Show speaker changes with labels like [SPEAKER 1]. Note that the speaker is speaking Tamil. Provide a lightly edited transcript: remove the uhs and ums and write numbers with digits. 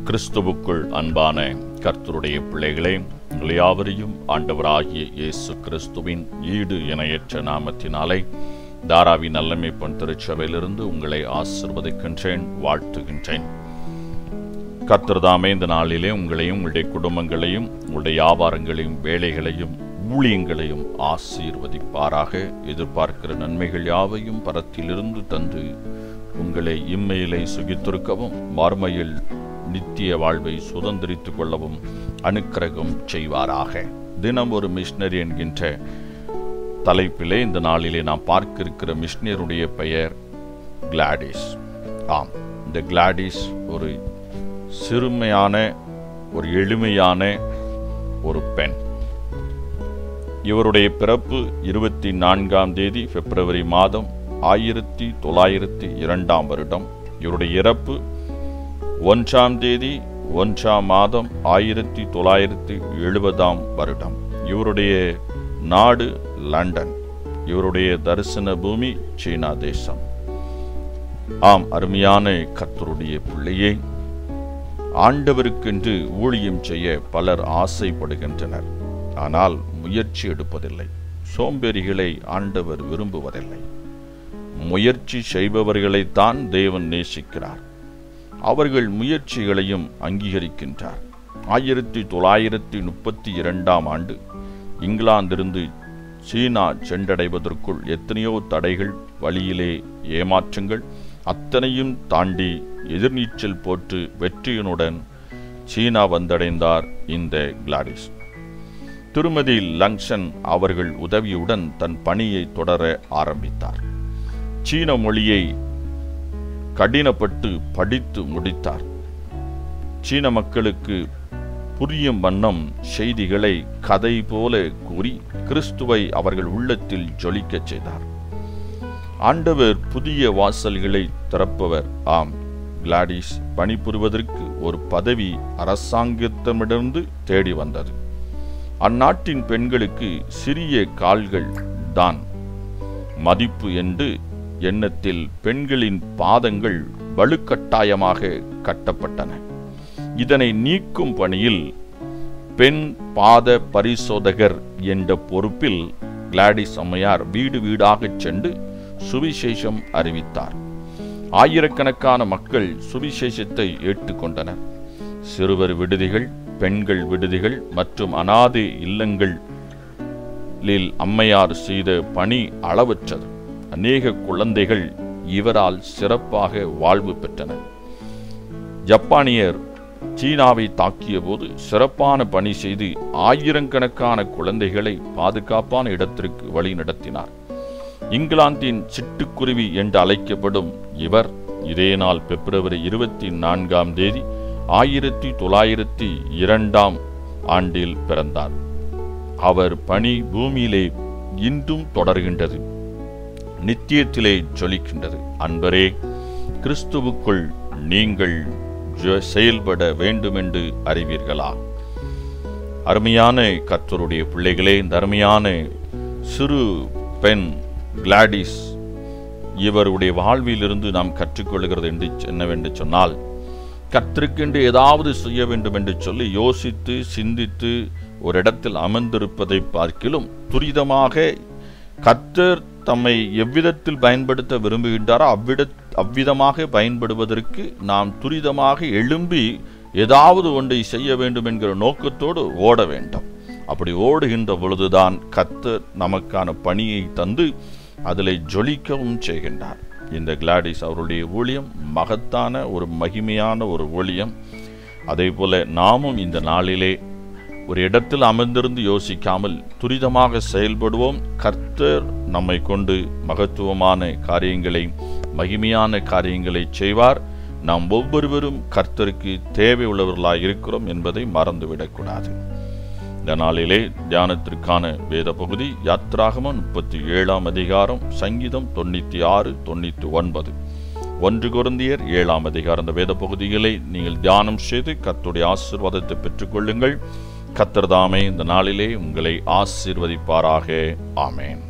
[SPEAKER 1] கிறிஸ்துவுக்குள் அன்பான கர்த்தருடைய பிள்ளைகளே, உங்கள் யாவரையும் ஆண்டவராகிய இயேசு கிறிஸ்துவின் ஈடு இணையற்ற நாமத்தினாலே தாராவி நல்லமைப்பன் திருச்சபையிலிருந்து உங்களை ஆசீர்வதிக்கின்றேன், வாழ்த்துகின்றேன். கர்த்தர் தாமே இந்த நாளிலே உங்களையும் உங்களுடைய குடும்பங்களையும் உங்களுடைய வியாபாரங்களையும் வேலைகளையும் ஊழியங்களையும் ஆசீர்வதிப்பாராக. எதிர்பார்க்கிற நன்மைகள் யாவையும் பரத்திலிருந்து தந்து உங்களை இம்மையிலே சுகித்திருக்கவும் மறுமையில் நித்திய வாழ்வை சுதந்திரித்துக் கொள்ளவும் அனுக்கிரகம் செய்வாராக. தினம் ஒரு மிஷனரி என்கின்ற தலைப்பிலே இந்த நாளிலே நாம் பார்க்க இருக்கிற மிஷனருடைய பெயர் கிளாடிஸ். ஆம், இந்த கிளாடிஸ் ஒரு சிறுமையான ஒரு எளிமையான ஒரு பெண். இவருடைய பிறப்பு 24 பிப்ரவரி மாதம் 1902 வருடம். இவருடைய இறப்பு 1 மாதம் 1970 வருடம். இவருடைய நாடு லண்டன். இவருடைய தரிசன பூமி சீனா தேசம். ஆம், அருமையான கர்த்தருடைய பிள்ளையே, ஆண்டவருக்கென்று ஊழியம் செய்ய பலர் ஆசைப்படுகின்றனர். ஆனால் முயற்சி எடுப்பதில்லை. சோம்பேறிகளை ஆண்டவர் விரும்புவதில்லை. முயற்சி செய்பவர்களைத்தான் தேவன் நேசிக்கிறார். அவர்கள் முயற்சிகளையும் அங்கீகரிக்கின்றார். 1932 இங்கிலாந்திலிருந்து சீனா சென்றடைவதற்குள் எத்தனையோ தடைகள், வழியிலே ஏமாற்றங்கள், அத்தனையும் தாண்டி எதிர்நீச்சல் போட்டு வெற்றியினுடன் சீனா வந்தடைந்தார் இந்த கிளாடிஸ். திருமதி லங்சன் அவர்கள் உதவியுடன் தன் பணியை தொடர ஆரம்பித்தார். சீன மொழியை கடினப்பட்டு படித்து முடித்தார். சீன மக்களுக்கு புரியும் வண்ணம் செய்திகளை கதை போல கூறி கிறிஸ்துவை அவர்கள் உள்ளத்தில் ஜொலிக்கச் செய்தார். ஆண்டவர் புதிய வாசல்களை திறப்பவர். ஆம், கிளாடிஸ் பணிபுரிவதற்கு ஒரு பதவி அரசாங்கத்திடமிருந்து தேடி வந்தது. அந்நாட்டின் பெண்களுக்கு சிறிய கால்கள் தான் மதிப்பு என்று எண்ணத்தில் பெண்களின் பாதங்கள் வலுக்கட்டாயமாக கட்டப்பட்டன. இதனை நீக்கும் பணியில் பெண் பாத பரிசோதகர் என்ற பொறுப்பில் கிளாடிஸ் அம்மையார் வீடு வீடாக சென்று சுவிசேஷம் அறிவித்தார். ஆயிரக்கணக்கான மக்கள் சுவிசேஷத்தை ஏற்றுக்கொண்டனர். சிறுவர் விடுதிகள், பெண்கள் விடுதிகள் மற்றும் அனாதை இல்லங்களில் அம்மையார் செய்த பணி அளவற்றது. அநேக குழந்தைகள் இவரால் சிறப்பாக வாழ்வு பெற்றனர். ஜப்பானியர் சீனாவை தாக்கிய போது சிறப்பான பணி செய்து ஆயிரக்கணக்கான குழந்தைகளை பாதுகாப்பான இடத்திற்கு வழி நடத்தினார். இங்கிலாந்தின் சிட்டுக்குருவி என்று அழைக்கப்படும் இவர் இதே நாள் பிப்ரவரி 24 1902 பிறந்தார். அவர் பணி பூமியிலே இன்றும் தொடர்கின்றது, நித்தியத்திலே ஜொலிக்கின்றது. அன்பரே, கிறிஸ்துவுக்குள் நீங்கள் செயல்பட வேண்டும் என்று அறிவீர்களா? அருமையான கர்த்தருடைய பிள்ளைகளே, இந்த அருமையான சிறு பெண் கிளாடிஸ், இவருடைய வாழ்விலிருந்து நாம் கற்றுக்கொள்கிறது என்னவென்று சொன்னால், கர்த்தருக்கென்று ஏதாவது செய்ய வேண்டும் என்று சொல்லி யோசித்து சிந்தித்து ஒரு இடத்தில் அமர்ந்திருப்பதை பார்க்கிலும் துரிதமாக கர்த்தர் தம்மை எவ்விதத்தில் பயன்படுத்த விரும்புகின்றாரோ அவ்விதமாக பயன்படுவதற்கு நாம் துரிதமாக எழும்பி ஏதாவது ஒன்றை செய்ய வேண்டும் என்கிற நோக்கத்தோடு ஓட வேண்டும். அப்படி ஓடுகின்ற பொழுதுதான் கர்த்தர் நமக்கான பணியை தந்து அதில் ஜொலிக்கவும் செய்கின்றார். இந்த கிளாடிஸ் அவருடைய ஊழியம் மகத்தான ஒரு மகிமையான ஒரு ஊழியம். அதே போல நாமும் இந்த நாளிலே ஒரு இடத்தில் அமர்ந்திருந்து யோசிக்காமல் துரிதமாக செயல்படுவோம். கர்த்தர் நம்மை கொண்டு மகத்துவமான காரியங்களை, மகிமையான காரியங்களை செய்வார். நாம் ஒவ்வொருவரும் கர்த்தருக்கு தேவை உள்ளவர்களாக இருக்கிறோம் என்பதை மறந்துவிடக்கூடாது. இந்த நாளிலே தியானத்திற்கான வேத பகுதி யாத்ராகமம் 37 சங்கீதம் 96, 99, 1 கொரிந்தியர் 7 அந்த வேத பகுதிகளை நீங்கள் தியானம் செய்து கர்த்தருடைய ஆசீர்வாதத்தை பெற்றுக்கொள்ளுங்கள். கர்த்தர் தாமே இந்த நாளிலே உங்களை ஆசீர்வதிப்பாராக. ஆமென்.